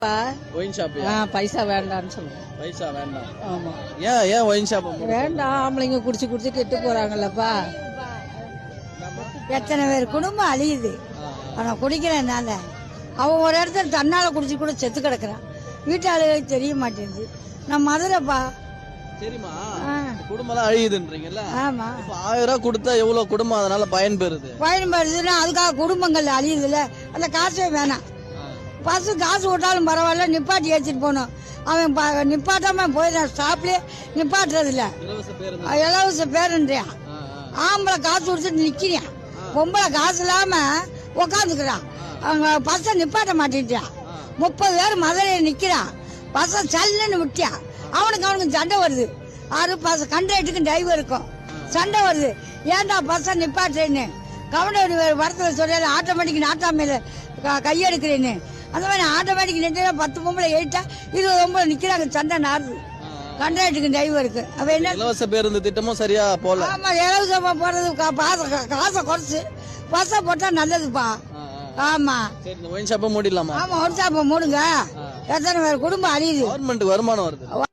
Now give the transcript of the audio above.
Wine shop பைசா வேண்டாம்னு சொல்லுவோம். பைசா வேண்டாம். ஆமா. ஏன் ஒயின் ஷாப் வேண்டாம், ஆம்பளைங்க குடிச்சு குடிச்சு கெட்டு போறாங்கல்லப்பா. எத்தனை பேர் குடும்பம் அழியுது. ஆனா குடிக்கிறேன்னால அவன் ஒரு இடத்துல தன்னால குடிச்சு கூட செத்து கிடக்குறான். வீட்டாளுகளுக்கு தெரிய மாட்டேங்குது. நான் மதுரைப்பா. சரிமா, குடும்பம் அழியுதுன்றீங்கல்ல. ஆமா. 1000 ரூபாய் கொடுத்தா எவ்வளவு குடும்பம் அதனால பயன்பெறுதுன்னா அதுக்காக குடும்பங்கள் அழியுதுல. அந்த காசே வேணாம். பஸ் காசு விட்டாலும் பரவாயில்ல, நிப்பாட்டி ஏற்றிட்டு போகணும். அவன் நிப்பாட்டாம போயிடான். ஸ்டாப்லயே நிப்பாட்டுறது இல்ல. இலவச பேருன்றியா. ஆம்பளை காசு கொடுத்துட்டு நிக்கிறியான். பொம்பளை காசு இல்லாம உக்காந்துக்கிறான். அவங்க பஸ்ஸை நிப்பாட்ட மாட்டேன்ட்டியா. 30 பேர் மதுரையில நிக்கிறான். பஸ்ஸை சல்லுன்னு விட்டியா. அவனுக்கு சண்டை வருது. பஸ் கண்டக்டருக்கும் டிரைவருக்கும் சண்டை வருது. ஏன்டா பஸ்ஸை நிப்பாட்டுறேன்னு கவர்னர் வரத்துல சொல்ல ஆட்டோமேட்டிக் நாட்டாமையில கையெடுக்கிறேன்னு. அந்த மாதிரி ஆட்டோமேட்டிக் நின்று 10 பொம்பளை 20 பொம்பளை நிக்கிறாங்க. சண்டை நாடுது கண்டக்டருக்கு டிரைவருக்கு. அவ என்ன இலவச பேருந்து திட்டமும் சரியா போல. ஆமா, இலவசமா போறது காசை குறைச்சு பஸ்ஸை போட்டா நல்லதுப்பா. ஆமா. ஒயின் ஷாப்பை மூடிடலாமா? ஆமா, ஒயின் ஷாப்பை மூடுங்க. எத்தனை பேர் குடும்பம் அழியுது. கவர்மெண்ட் வருமானம் வருது.